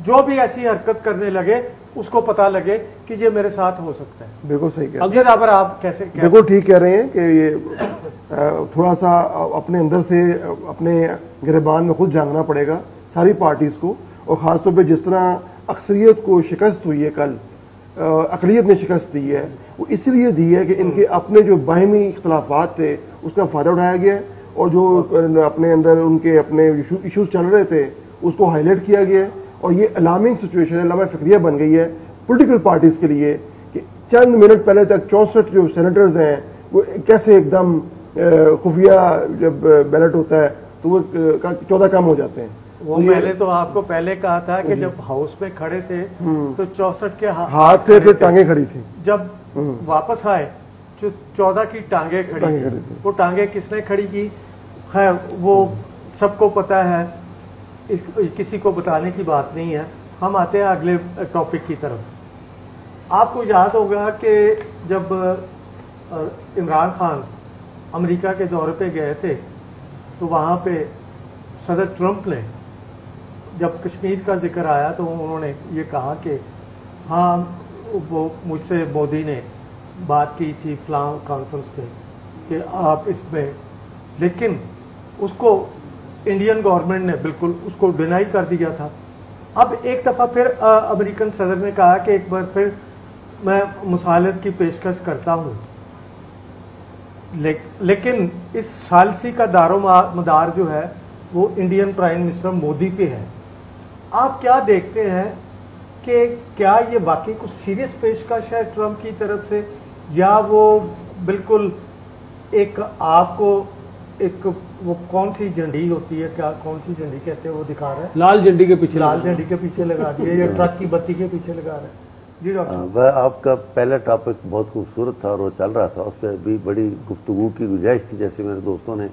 جو بھی ایسی حرکت کرنے لگے اس کو پتا لگے کہ یہ میرے ساتھ ہو سکتا ہے۔ بالکل صحیح کہہ رہے ہیں، آپ کیسے بالکل ٹھیک کہہ رہے ہیں کہ یہ تھوڑا سا اپنے اندر سے اپنے گریبان میں خود جاننا پڑے گا ساری پارٹیز کو، اور خاص طور پہ جس طرح اکثریت کو شکست ہوئی ہے، کل اقلیت نے شکست دی ہے، وہ اس لیے دی ہے کہ ان کے اپنے جو باہمی اختلافات تھے اس کا فائدہ اٹھایا گیا ہے، اور جو اپنے اندر ان کے اپنے ایشوز چل رہے تھے اس کو ہائی لائٹ کیا گیا ہے، اور یہ الارمنگ سچویشن ہے، لمحہ فکریہ بن گئی ہے پولیٹیکل پارٹیز کے لیے کہ چند منٹ پہلے تک 64 جو سینیٹرز ہیں وہ کیسے ایک دم خفیہ جب بیلٹ ہوتا ہے تو وہ 14 کم ہو جاتے ہیں۔ وہ میں نے تو آپ کو پہلے کہا تھا کہ جب ہاؤس میں کھڑے تھے تو 64 کے ہاتھ سے پھر ٹانگیں کھڑی تھی، جب واپس آئے جو 14 کی ٹانگیں کھڑی تھی۔ وہ ٹانگیں کس نے کھڑی کی؟ خیر وہ سب کو پتا ہے، کسی کو بتانے کی بات نہیں ہے۔ ہم آتے ہیں اگلے ٹاپک کی طرف۔ آپ کو یاد ہوگا کہ جب عمران خان امریکہ کے دورے پہ گئے تھے تو وہاں پہ صدر ٹرمپ نے جب کشمیر کا ذکر آیا تو انہوں نے یہ کہا کہ ہاں वो मुझसे मोदी ने बात की थी फलां कॉन्फ्रेंस पे कि आप इसमें, लेकिन उसको इंडियन गवर्नमेंट ने बिल्कुल उसको डिनाई कर दिया था। अब एक दफा फिर अमेरिकन सदर ने कहा कि एक बार फिर मैं मुसालत की पेशकश करता हूं, लेकिन इस सालसी का दारो मदार जो है वो इंडियन प्राइम मिनिस्टर मोदी पे है। आप क्या देखते हैं कि क्या ये वाकई कुछ सीरियस पेशकश है ट्रंप की तरफ से, या वो बिल्कुल एक आपको एक वो कौन सी झंडी होती है, क्या कौन सी झंडी कहते हैं वो दिखा रहा है, लाल झंडी के पीछे, लाल झंडी के पीछे लगा दिया या ट्रक की बत्ती के पीछे लगा रहा है? जी डॉक्टर। वह आपका पहला टॉपिक बहुत खूबसूरत था और वो चल रहा था, उस पर भी बड़ी गुफ्तगू की गुंजाइश थी। जैसे मेरे दोस्तों ने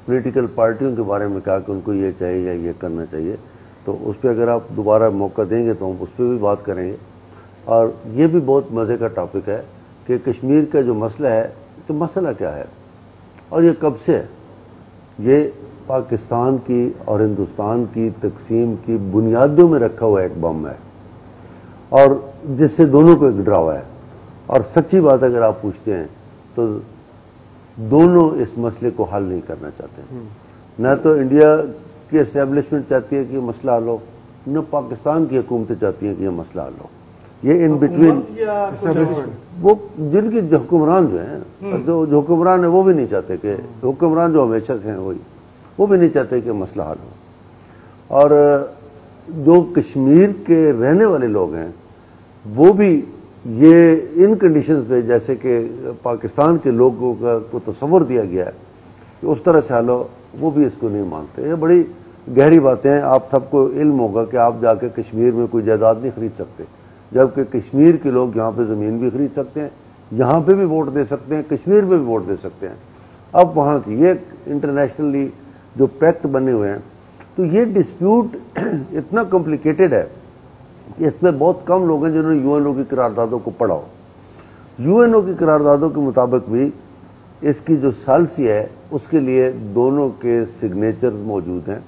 पॉलिटिकल पार्टियों के बारे में कहा कि उनको ये चाहिए या ये करना चाहिए, तो उस पर अगर आप दोबारा मौका देंगे तो हम उस पर भी बात करेंगे। और ये भी बहुत मज़े का टॉपिक है कि कश्मीर का जो मसला है, तो मसला क्या है और ये कब से है। ये पाकिस्तान की और हिंदुस्तान की तकसीम की बुनियादों में रखा हुआ एक बम है और जिससे दोनों को एक डरावा है। और सच्ची बात अगर आप पूछते हैं तो दोनों इस मसले को हल नहीं करना चाहते। न तो इंडिया की एस्टेब्लिशमेंट चाहती है कि ये मसला हल हो, न पाकिस्तान की हुकूमतें चाहती हैं कि ये मसला हल हो। ये इन बिटवीन वो जिनकी हुक्मरान जो है, जो हुक्मरान है वो भी नहीं चाहते कि हुक्मरान जो हमेशा हैं वो भी नहीं चाहते कि मसला हल हो। और जो कश्मीर के रहने वाले लोग हैं वो भी ये इन कंडीशंस पे, जैसे कि पाकिस्तान के लोगों को तस्वर दिया गया है कि उस तरह से हल हो, वो भी इसको नहीं मानते। ये बड़ी गहरी बातें हैं। आप सबको इल्म होगा कि आप जाके कश्मीर में कोई जायदाद नहीं खरीद सकते, जबकि कश्मीर के लोग यहाँ पे ज़मीन भी खरीद सकते हैं, यहाँ पे भी वोट दे सकते हैं, कश्मीर में भी वोट दे सकते हैं। अब वहाँ की ये इंटरनेशनली जो पैक्ट बने हुए हैं, तो ये डिस्प्यूट इतना कॉम्प्लिकेटेड है कि इसमें बहुत कम लोग हैं जिन्होंने यूएनओ की करारदादों को पढ़ा हो। यूएनओ की करारदादों के मुताबिक भी इसकी जो सालसी है उसके लिए दोनों के सिग्नेचर मौजूद हैं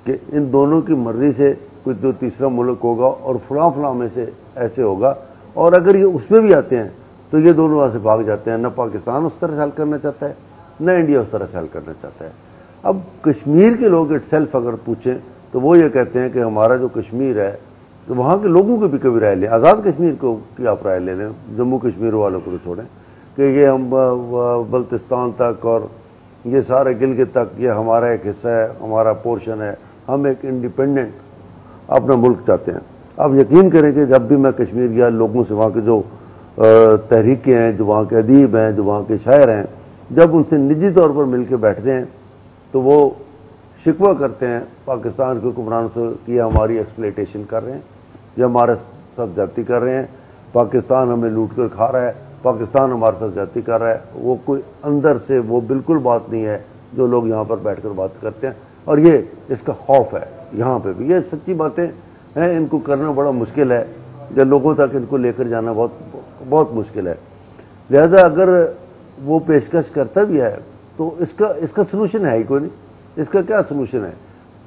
कि इन दोनों की मर्जी से कोई तो तीसरा मुल्क होगा और फलां में से ऐसे होगा। और अगर ये उसमें भी आते हैं तो ये दोनों वहां से भाग जाते हैं। न पाकिस्तान उस तरह से हल करना चाहता है, न इंडिया उस तरह से हल करना चाहता है। अब कश्मीर के लोग इटसेल्फ अगर पूछें तो वो ये कहते हैं कि हमारा जो कश्मीर है, तो वहाँ के लोगों की भी कभी राय लें। आज़ाद कश्मीर को की आप राय ले लें, जम्मू कश्मीर वालों को तो छोड़ें कि ये हम बल्तिस्तान तक और ये सारे गिलगित तक ये हमारा एक हिस्सा है, हमारा पोर्शन है, हम एक इंडिपेंडेंट अपना मुल्क चाहते हैं। अब यकीन करें कि जब भी मैं कश्मीर गया, लोगों से वहाँ के जो तहरीकें हैं, जो वहाँ के अदीब हैं, जो वहाँ के शायर हैं, जब उनसे निजी तौर पर मिल के बैठते हैं तो वो शिकवा करते हैं पाकिस्तान के हुक्मरानों से कि हमारी एक्सप्लॉयटेशन कर रहे हैं, ये हमारे साथ ज्यादती कर रहे हैं, पाकिस्तान हमें लूट कर खा रहा है, पाकिस्तान हमारे साथ ज्यादती कर रहा है। वो कोई अंदर से वो बिल्कुल बात नहीं है जो लोग यहाँ पर बैठकर बात करते हैं। और ये इसका खौफ है यहाँ पे भी। ये सच्ची बातें हैं, इनको करना बड़ा मुश्किल है, या लोगों तक इनको लेकर जाना बहुत बहुत मुश्किल है। लिहाजा अगर वो पेशकश करता भी है तो इसका सलूशन है ही कोई नहीं। इसका क्या सलूशन है?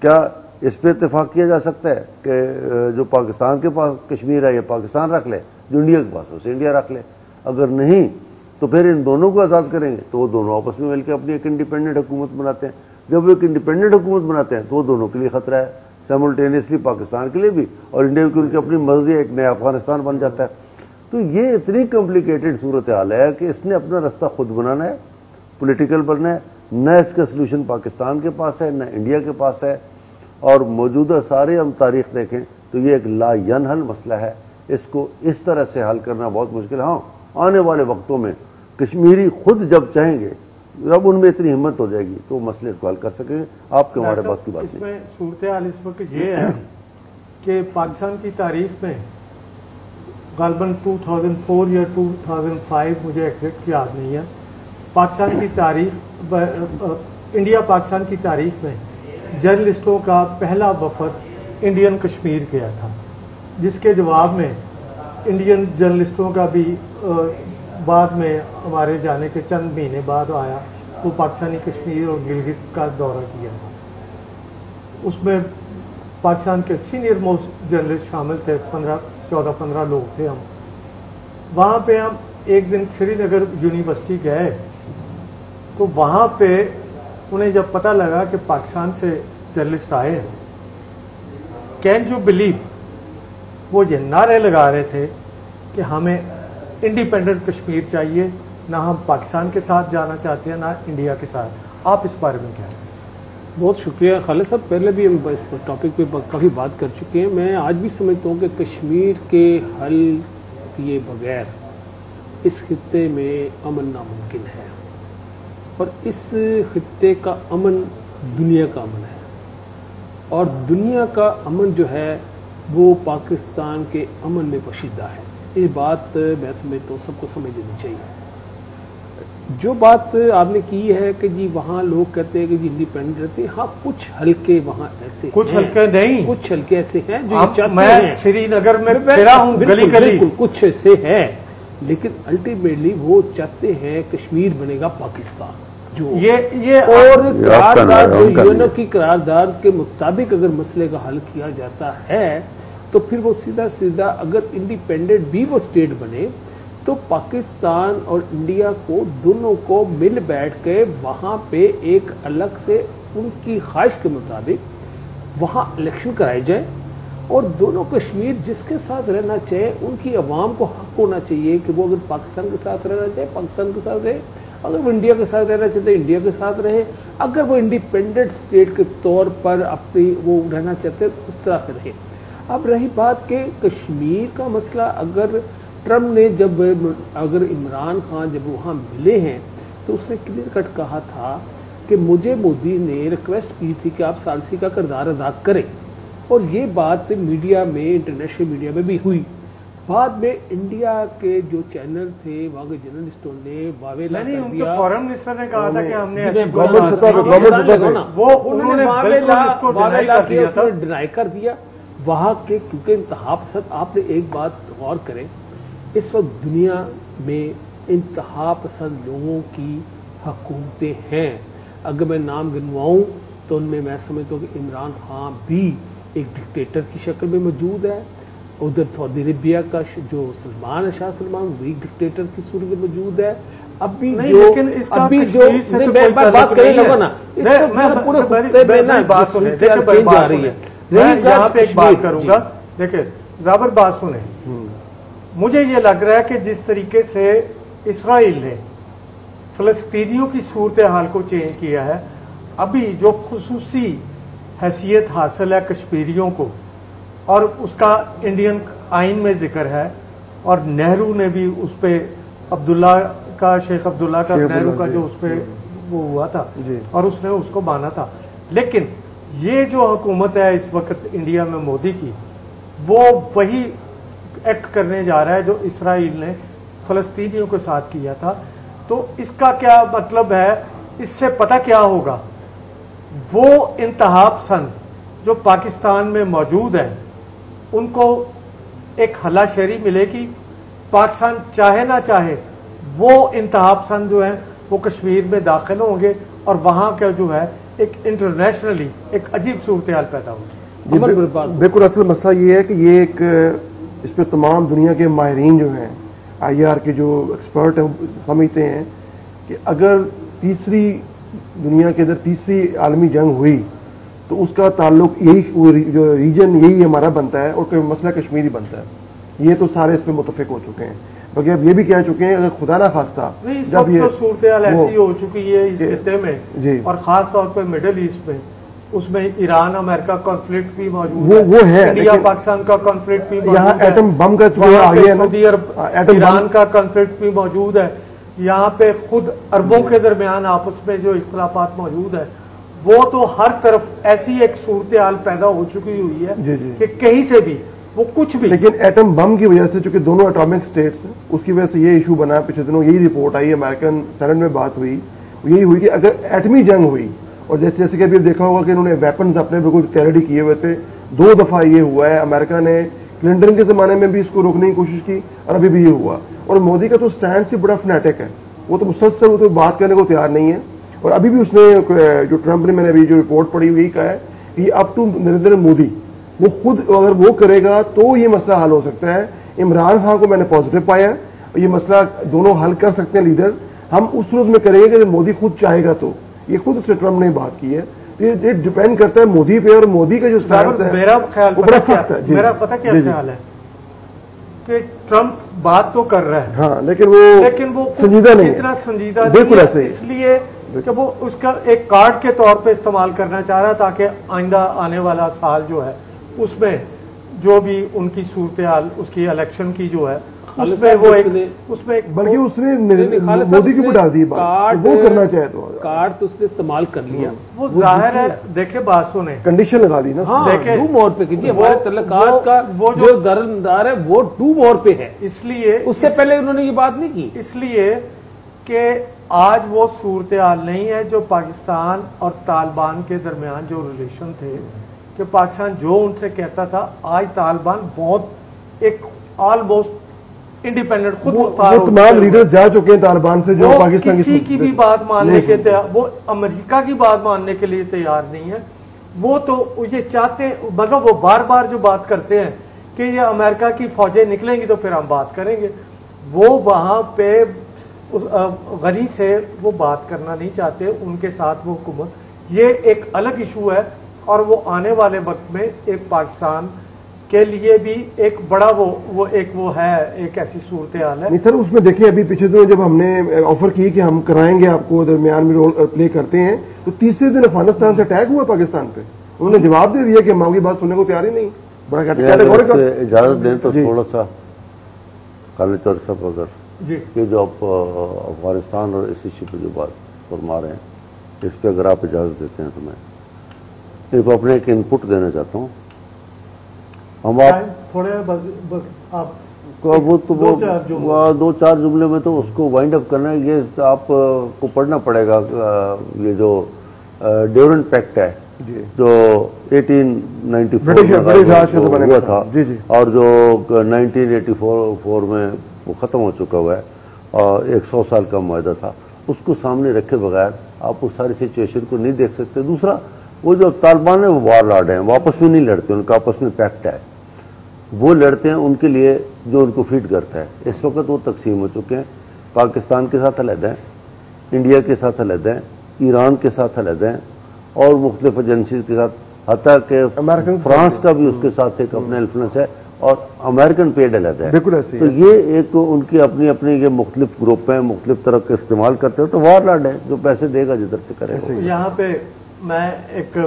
क्या इस पर इत्तेफाक किया जा सकता है कि जो पाकिस्तान के पास कश्मीर है ये पाकिस्तान रख ले, जो इंडिया के पास उसे इंडिया रख ले? अगर नहीं तो फिर इन दोनों को आज़ाद करेंगे तो वो दोनों आपस में मिलकर अपनी एक इंडिपेंडेंट हुकूमत बनाते हैं। जब वो एक इंडिपेंडेंट हुकूमत बनाते हैं तो वो दोनों के लिए खतरा है, साइमल्टेनियसली पाकिस्तान के लिए भी और इंडिया की उनकी अपनी मर्जी, एक नया अफगानिस्तान बन जाता है। तो ये इतनी कॉम्प्लिकेटेड सूरत हाल है कि इसने अपना रास्ता खुद बनाना है, पॉलिटिकल बनना है। न इसका सलूशन पाकिस्तान के पास है, न इंडिया के पास है। और मौजूदा सारे हम तारीख देखें तो ये एक लायनहल मसला है, इसको इस तरह से हल करना बहुत मुश्किल है। हाँ, आने वाले वक्तों में कश्मीरी खुद जब चाहेंगे, जब उनमें इतनी हिम्मत हो जाएगी तो मसले को हल कर सकेंगे। आपके हमारे पास की बात नहीं। इसमें सूरत हाल इस वक्त ये है कि पाकिस्तान की तारीख में गालबन 2004 या 2005, मुझे एग्जैक्ट याद नहीं है, पाकिस्तान की तारीख, इंडिया पाकिस्तान की तारीख में जर्नलिस्टों का पहला वफद इंडियन कश्मीर गया था, जिसके जवाब में इंडियन जर्नलिस्टों का भी बाद में हमारे जाने के चंद महीने बाद आया, वो पाकिस्तानी कश्मीर और गिलगित का दौरा किया था। उसमें पाकिस्तान के सीनियर मोस्ट जर्नलिस्ट शामिल थे, 14-15 लोग थे हम। وہاں پہ ہم ایک دن سری نگر یونیورسٹی گئے تو وہاں پہ انہیں جب پتہ لگا کہ پاکستان سے جرنلسٹ آئے ہیں، کین یو بلیو وہ یہ نعرے لگا رہے تھے کہ ہمیں انڈیپینڈنٹ کشمیر چاہیے، نہ ہم پاکستان کے ساتھ جانا چاہتے ہیں نہ انڈیا کے ساتھ. آپ اس بارے میں کیا ہیں؟ بہت شکریہ خالد صاحب. پہلے بھی ہم اس ٹاپک پہ کافی بات کر چکے ہیں. میں آج بھی سمجھتا ہوں کہ کشمیر کے حل کیے بغیر اس خطے میں امن ناممکن ہے، اور اس خطے کا امن دنیا کا امن ہے، اور دنیا کا امن جو ہے وہ پاکستان کے امن میں پوشیدہ ہے. یہ بات میں سمجھتا ہوں سب کو سمجھ لینی چاہیے. جو بات آپ نے کی ہے کہ جی وہاں لوگ کہتے ہیں کہ جی انڈیپینڈنٹ رہتے ہیں، ہاں کچھ حلقے وہاں ایسے کچھ حلقے نہیں، کچھ حلقے ایسے ہیں جو چاہتے ہیں. میں سری نگر میں پھرا ہوں گلی گلی، کچھ ایسے ہیں، لیکن الٹیمیٹلی وہ چاہتے ہیں کشمیر بنے گا پاکستان. جو یہ اور قرارداد جو یونو کی قرارداد کے مطابق اگر مسئلے کا حل کیا جاتا ہے تو پھر وہ سیدھا سیدھا اگر انڈیپینڈنٹ بھی وہ اسٹیٹ بنے تو پاکستان اور انڈیا کو دونوں کو مل بیٹھ کے وہاں پہ ایک الگ سے ان کی خواہش کے مطابق وہاں الیکشن کرائے جائے، اور دونوں کشمیر جس کے ساتھ رہنا چاہے ان کی عوام کو حق ہونا چاہیے کہ وہ اگر پاکستان کے ساتھ رہنا چاہے پاکستان کے ساتھ رہے، اگر وہ انڈیا کے ساتھ رہنا چاہتے انڈیا کے ساتھ رہے، اگر وہ انڈیپینڈنٹ اسٹیٹ کے طور پر اپنی وہ رہنا چاہتے اس طرح سے رہے. اب رہی بات کہ کشمیر کا مسئلہ، اگر ٹرمپ نے اگر عمران خان جب وہاں ملے ہیں تو اس نے کلیئر کٹ کہا تھا کہ مجھے مودی نے ریکویسٹ کی تھی کہ آپ ثالثی کا کردار ادا کریں، اور یہ بات میڈیا میں انٹرنیشنل میڈیا میں بھی ہوئی. بعد میں انڈیا کے جو چینل تھے وہاں کے جرنلسٹوں نے واویلا کر دیا. فارن منسٹر نے کہا تھا کہ ہم نے ڈینائی کر دیا وہاں کے، کیونکہ انتہا پسند. آپ نے ایک بات غور کریں، اس وقت دنیا میں انتہا پسند لوگوں کی حکومتیں ہیں. اگر میں نام گنواؤں تو ان میں سمجھتا ہوں کہ عمران خان بھی ایک ڈکٹیٹر کی شکل میں موجود ہے. ادھر سعودی عربیہ کا جو سلمان ہے، شاہ سلمان، وہی ڈکٹیٹر کی صورت میں موجود ہے. ابھی یہاں پہ ایک بات کروں گا. دیکھیں زابر بات سنیں، مجھے یہ لگ رہا ہے کہ جس طریقے سے اسرائیل نے فلسطینیوں کی صورتحال کو چینج کیا ہے، ابھی جو خصوصی حیثیت حاصل ہے کشمیریوں کو، اور اس کا انڈین آئین میں ذکر ہے، اور نہرو نے بھی اس پہ عبداللہ کا، شیخ عبداللہ کا، نہرو کا جو اس پہ وہ ہوا تھا اور اس نے اس کو مانا تھا. لیکن یہ جو حکومت ہے اس وقت انڈیا میں مودی کی، وہ وہی ایکٹ کرنے جا رہا ہے جو اسرائیل نے فلسطینیوں کے ساتھ کیا تھا. تو اس کا کیا مطلب ہے؟ اس سے پتہ کیا ہوگا؟ وہ انتہا پسند جو پاکستان میں موجود ہیں ان کو ایک ہلا شہری ملے گی. پاکستان چاہے نہ چاہے وہ انتہا پسند جو ہیں وہ کشمیر میں داخل ہوں گے، اور وہاں کا جو ہے ایک انٹرنیشنلی ایک عجیب صورتحال پیدا ہوگی. بالکل اصل مسئلہ یہ ہے کہ یہ ایک اس پہ تمام دنیا کے ماہرین جو ہیں، آئی آر کے جو ایکسپرٹ ہیں، سمجھتے ہیں کہ اگر تیسری دنیا کے اندر تیسری عالمی جنگ ہوئی تو اس کا تعلق یہی جو ریجن یہی ہمارا بنتا ہے اور مسئلہ کشمیری بنتا ہے. یہ تو سارے اس پہ متفق ہو چکے ہیں. بلکہ اب یہ بھی کہہ چکے ہیں اگر خدا نہ خواستہ جب یہ صورتحال ایسی ہو چکی ہے اس خطے میں، اور خاص طور پہ مڈل ایسٹ میں، اس میں ایران امریکہ کانفلکٹ بھی موجود ہے، وہ ہے انڈیا پاکستان کا کانفلکٹ بھی موجود ہے، یہاں ایٹم بم کا سعودی عرب ایران کا کانفلکٹ بھی موجود ہے. یہاں پہ خود عربوں کے درمیان آپس میں جو اختلافات موجود ہیں، وہ تو ہر طرف ایسی ایک صورتحال پیدا ہو چکی ہوئی ہے کہ کہیں سے بھی وہ کچھ بھی. لیکن ایٹم بم کی وجہ سے چونکہ دونوں اٹامک سٹیٹس ہیں، اس کی وجہ سے یہ ایشو بنا. پچھلے دنوں یہی رپورٹ آئی، امریکن سینٹ میں بات ہوئی، یہی ہوئی کہ اگر ایٹمی جنگ ہوئی، اور جیسے کہ ابھی دیکھا ہوگا کہ انہوں نے ویپنز اپنے بالکل کیریڈی کیے ہوئے تھے. 2 دفعہ یہ ہوا ہے. امریکہ نے کلنٹن کے زمانے میں بھی اس کو روکنے کی کوشش کی اور ابھی بھی یہ ہوا. اور مودی کا تو سٹینڈ سے بڑا فنیٹک ہے، وہ تو مسلسل وہ تو بات کرنے کو تیار نہیں ہے. اور ابھی بھی اس نے جو ٹرمپ نے، میں نے ابھی جو رپورٹ پڑھی ہوئی کہا ہے کہ اپ ٹو نریندر مودی، وہ خود اگر وہ کرے گا تو یہ مسئلہ حل ہو سکتا ہے. عمران خان کو میں نے پازیٹو پایا ہے. ये मसला दोनों हल कर सकते हैं लीडर, हम उस सूरत में करेंगे कि मोदी खुद चाहेगा। तो ये खुद उसने ट्रम्प ने बात की है, ये डिपेंड करता है मोदी पे, और मोदी का जो स्टैंड है मेरा ख्याल बड़ा सख्त है। मेरा पता क्या ख्याल है कि ट्रम्प बात तो कर रहा है, हाँ, लेकिन वो संजीदा नहीं, इतना संजीदा बिल्कुल नहीं ऐसे है, इसलिए कि वो उसका एक कार्ड के तौर पे इस्तेमाल करना चाह रहा है, ताकि आइंदा आने वाला साल जो है उसमें जो भी उनकी सूरत हाल उसकी इलेक्शन की जो है उसमें वो उसमें बल्कि उसने मोदी के ऊपर डाल दी बात, वो करना चाहे तो कार्ड तो उसने इस्तेमाल कर लिया, वो जाहिर है। देखे बात सुने, कंडीशन लगा दी ना। हाँ, देखे टू मोर पे कीजिए, हमारे तल्लकात का वो जो दरदार है वो टू मोर पे है, इसलिए उससे पहले उन्होंने ये बात नहीं की। इसलिए कि आज वो सूरत हाल नहीं है जो पाकिस्तान और तालिबान के दरमियान जो रिलेशन थे, कि पाकिस्तान जो उनसे कहता था, आज तालिबान बहुत एक ऑलमोस्ट इंडिपेंडेंट खुद मुख्तार वो तमाम लीडर जा चुके हैं तालिबान से, जो पाकिस्तान किसी की भी बात मानने के तैयार, वो अमेरिका की बात मानने के लिए तैयार नहीं है। वो तो ये चाहते, मतलब वो बार बार जो बात करते हैं कि ये अमेरिका की फौजें निकलेंगी तो फिर हम बात करेंगे, वो वहां पे गनी से वो बात करना नहीं चाहते, उनके साथ वो हुकूमत, ये एक अलग इशू है। और वो आने वाले वक्त में एक पाकिस्तान के लिए भी एक बड़ा वो है, एक ऐसी सूरत हाल है। नहीं सर, उसमें देखिए अभी पिछले दिनों जब हमने ऑफर की कि हम कराएंगे आपको, दरमियान में रोल प्ले करते हैं, तो तीसरे दिन अफगानिस्तान से अटैक हुआ पाकिस्तान पे, उन्होंने जवाब दे दिया कि हम आपकी बात सुनने को तैयार ही नहीं। बड़ा इजाजत दें तो थोड़ा सा काले चौधरी साहब, अगर ये जो आप अफगानिस्तान और इस इश्यू पे जो बात फरमा रहे हैं, इस पर अगर आप इजाजत देते हैं तो मैं अपने एक इनपुट देना चाहता हूँ। हम आप थोड़े आप वो दो चार जुमले में तो उसको वाइंड अप करना है। ये आपको पढ़ना पड़ेगा, ये जो ड्यूरेंट पैक्ट है जो 1894 में हुआ था और जो 1984 में वो खत्म हो चुका हुआ है, और 100 साल का मुआहदा था, उसको सामने रखे बगैर आप उस सारी सिचुएशन को नहीं देख सकते। दूसरा, वो जो तालिबान है वो वार लॉर्ड हैं, वो आपस में नहीं लड़ते, उनका आपस में पैक्ट है, वो लड़ते हैं उनके लिए जो उनको फीड करता है। इस वक्त वो तकसीम हो चुके हैं, पाकिस्तान के साथ अलग हैं, इंडिया के साथ अलग हैं, ईरान के साथ अलग हैं, और मुख्तलिफ एजेंसी के साथ, हत्ता के फ्रांस का भी उसके साथ एक अपना इन्फ्लुएंस है, और अमेरिकन पेड अलग है। बिल्कुल ऐसे। तो ये एक उनकी अपनी अपनी ये मुख्तलिफ ग्रुप हैं, मुख्तलिफ तरह के इस्तेमाल करते हैं, तो वार लॉर्ड है, जो पैसे देगा जिधर से करेगा। यहाँ पे मैं एक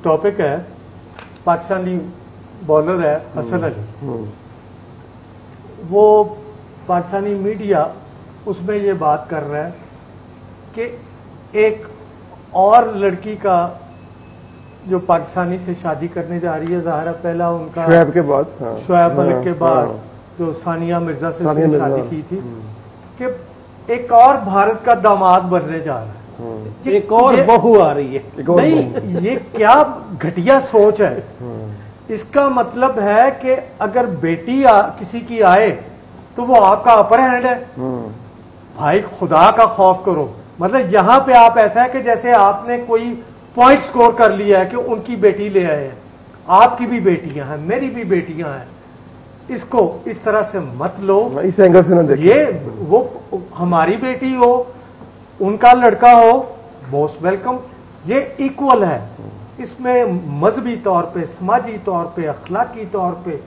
टॉपिक है, पाकिस्तानी बॉलर है हसन अली, वो पाकिस्तानी मीडिया उसमें ये बात कर रहा है कि एक और लड़की का जो पाकिस्तानी से शादी करने जा रही है, ज़ाहिर पहला उनका शुएब के बाद, शुएब मलिक के बाद जो सानिया मिर्जा से शादी की थी, कि एक और भारत का दामाद बनने जा रहा है, एक और बहू आ रही है। नहीं, ये क्या घटिया सोच है। इसका मतलब है कि अगर बेटी किसी की आए तो वो आपका अपर हैंड है। भाई खुदा का खौफ करो, मतलब यहां पे आप ऐसा है कि जैसे आपने कोई पॉइंट स्कोर कर लिया है कि उनकी बेटी ले आए हैं, आपकी भी बेटियां हैं, मेरी भी बेटियां हैं, इसको इस तरह से मत लो, इस एंगल से ना देखिए। ये वो हमारी बेटी हो, उनका लड़का हो, मोस्ट वेलकम, ये इक्वल है। इसमें मजहबी तौर पे, समाजी तौर पे, अखलाकी तौर पे,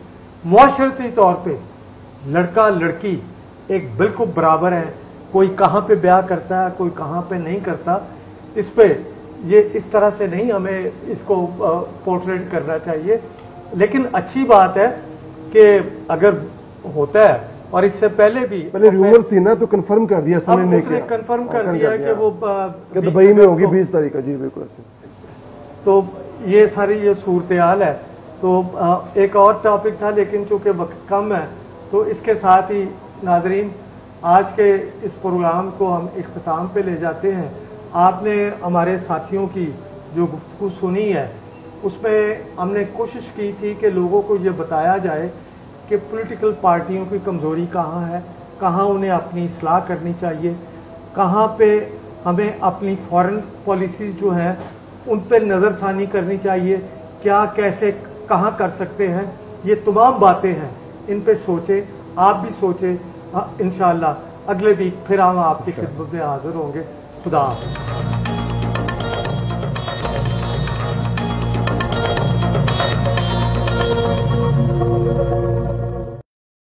मुआशरती तौर पे लड़का लड़की एक बिल्कुल बराबर है। कोई कहाँ पे ब्याह करता है, कोई कहाँ पे नहीं करता, इस पे ये इस तरह से नहीं हमें इसको पोर्ट्रेट करना चाहिए। लेकिन अच्छी बात है कि अगर होता है, और इससे पहले रूमर थी ना, तो कंफर्म कर दिया उसने कंफर्म कर दिया कि वो दुबई में होगी 20 तारीख का। जी बिल्कुल। तो ये सारी ये सूरत हाल है। तो एक और टॉपिक था, लेकिन चूंकि वक्त कम है तो इसके साथ ही नाजरीन आज के इस प्रोग्राम को हम इख्तिताम पे ले जाते हैं। आपने हमारे साथियों की जो गुफ्तगू सुनी है, उसमें हमने कोशिश की थी कि लोगों को ये बताया जाए कि पॉलिटिकल पार्टियों की कमजोरी कहाँ है, कहाँ उन्हें अपनी इस्लाह करनी चाहिए, कहाँ पे हमें अपनी फॉरेन पॉलिसीज जो हैं उन पर नज़रसानी करनी चाहिए, क्या कैसे कहाँ कर सकते हैं। ये तमाम बातें हैं, इन पे सोचें آپ بھی سوچیں. انشاءاللہ اگلے ویک پھر ہم آپ کی خدمت میں حاضر ہوں گے. خدا حافظ.